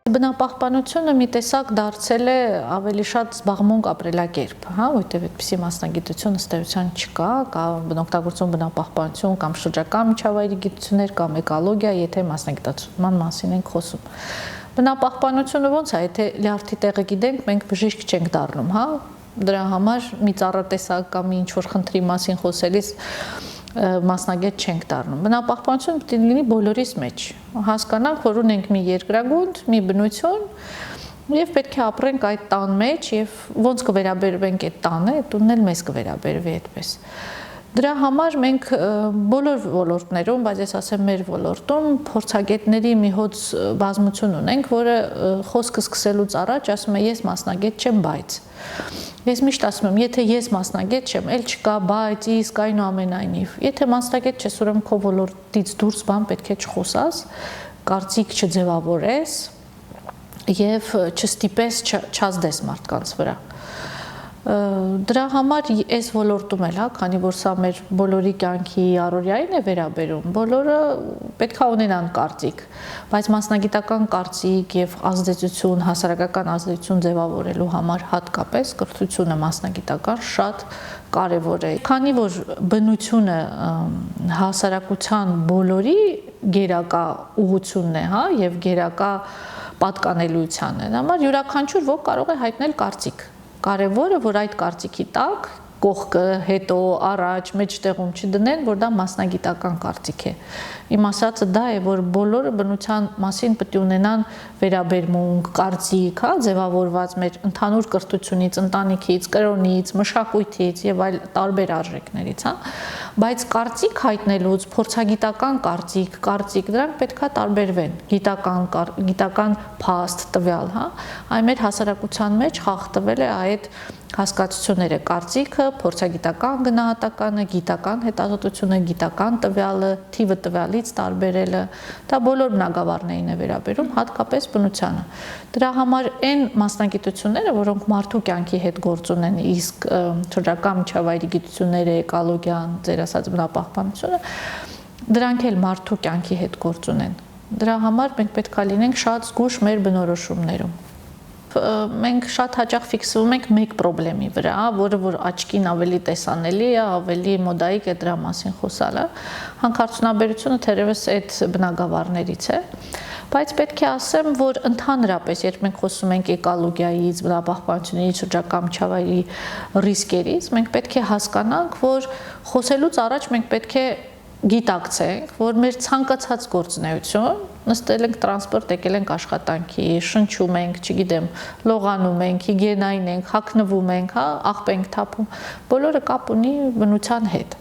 Բնապահպանությունը մի տեսակ դարձել է ավելի շատ զբաղմունք ապրելակերպ, հա, որտեղ այդպիսի մասնագիտություն ըստ էության չկա, կա բնօգտագործություն, բնապահպանություն կամ շրջակա միջավայրի գիտություններ կամ էկոլոգիա, եթե մասնագիտացման մասին ենք խոսում։ Բնապահպանությունը ոնց է, եթե լյարդի տեղը գիտենք, մենք բժիշկ չենք դառնում, հա, դրա համար մի ծառատեսակ կամ ինչ-որ խնդրի մասին խոսելիս մասնագետ չենք դառնում։ Բնապահպանությունը պետք է լինի բոլորիս մեջ։ Հասկանանք, որ ունենք մի երկրագունդ, մի բնություն, եւ պետք է ապրենք այդ տան մեջ եւ ոնց կվերաբերվենք այդ տանը, այդ տունն էլ մեզ կվերաբերվի այդպես։ Դրա համար մենք բոլոր ոլորտներում, բայց ես ասեմ մեր ոլորտում փորձագետների մի հոծ բազմություն ունենք, որը խոսքը սկսելուց առաջ ասում է ես մասնագետ չեմ, բայց ես միշտ ասում եմ, եթե ես մասնագետ չեմ, էլ չկա բայց, իսկ այնուամենայնիվ, եթե մասնագետ չես, ուրեմն քո ոլորտից դուրս բան պետք է չխոսաս, կարծիք չձևավորես եւ չստիպես չազդես մարդկանց վրա։ Դրա համար այս ոլորտում էլ, հա, քանի որ սա մեր բոլորի կյանքի առօրյային է վերաբերում, բոլորը պետք է ունենան կարծիք, բայց մասնագիտական կարծիք եւ ազդեցություն, հասարակական ազդեցություն ձևավորելու համար հատկապես կրթությունը մասնագիտական շատ կարևոր է։ Քանի որ բնությունը հասարակության բոլորի գերակա ուղղությունն է, հա, եւ գերակա պատկանելիությանն է, համար յուրաքանչյուր ոք կարող է հայտնել կարծիք։ Կարևորը, որ այդ կարծիքի տակ կողքը, հետո, առաջ, մեջտեղում չդնեն, որ դա մասնագիտական կարծիք է։ Իմ ասածը դա է, որ բոլորը բնության մասին պետք է ունենան վերաբերմունք, կարծիք, հա, ձևավորված մեր ընդհանուր կրթությունից, ընտանիքից, կրոնից, մշակույթից եւ այլ տարբեր արժեքներից, հա։ Բայց կարծիք հայտնելուց փորձագիտական կարծիք, դրանք պետքա տարբերվեն։ Գիտական փաստ տվյալ, հա, այն մեր հասարակության մեջ խախտվել է այդ հասկացությունները, կարծիքը, փորձագիտական գնահատականը, գիտական հետազոտությունը, գիտական տվյալը, թիվը տվյալից տարբերելը, դա բոլոր բնագավառներին է վերաբերում, հատկապես բնությանը։ Դրա համար այն մասնագիտությունները, որոնք մարդու կյանքի հետ գործ ունեն, իսկ շրջակա միջավայրի գիտությունները, էկոլոգիան, ձեր ասած բնապահպանությունը, դրանք էլ մարդու կյանքի հետ գործ ունեն։ Դրա համար մենք պետք է լինենք շատ զգույշ մեր բնորոշումներում։ Մենք շատ հաճախ ֆիքսվում ենք մեկ խնդրի վրա, որը որ աչքին ավելի տեսանելի է, ավելի մոդայիկ է դրա մասին խոսալը, հանքարդյունաբերությունը թերևս այդ բնագավառներից է, բայց պետք է ասեմ, որ ընդհանրապես, երբ մենք խոսում ենք էկոլոգիայից, բնապահպանությունից, շրջակա միջավայրի ռիսկերից, մենք պետք է հասկանանք, որ խոսելուց առաջ մենք պետք է գիտակցենք, որ մեր ցանկացած գործունեություն, նստել ենք տրանսպորտ, եկել ենք աշխատանքի, շնչում ենք, չգիտեմ, լողանում ենք, հիգիենային ենք, հագնվում ենք, հա, աղբ ենք թափում, բոլորը կապ ունի բնության հետ։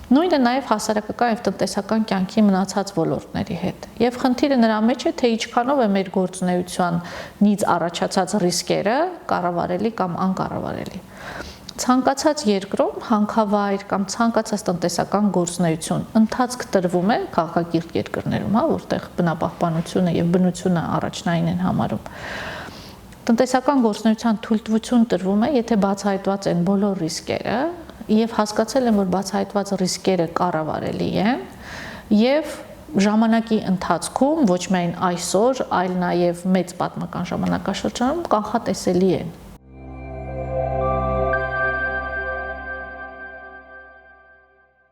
Նույնը նաև հասարակական եւ տնտեսական կյանքի մնացած ոլորտների հետ։ Եվ խնդիրը նրա մեջ է, թե ինչքանով է մեր գործունեությանից առաջացած ռիսկերը կառավարելի կամ անկառավարելի։ Ցանկացած երկրում հանքավայր կամ ցանկացած տնտեսական գործունեություն ընթացք տրվում է քաղաքակիրթ երկրներում, հա, որտեղ բնապահպանությունը եւ բնությունը առաջնային են համարում։ Տնտեսական գործունեության թույլտվություն տրվում է, եթե բացահայտված են բոլոր ռիսկերը եւ հասկացել են, որ բացահայտված ռիսկերը կառավարելի են եւ ժամանակի ընթացքում ոչ միայն այսօր, այլ նաեւ մեծ պատմական ժամանակաշրջանում կանխատեսելի են։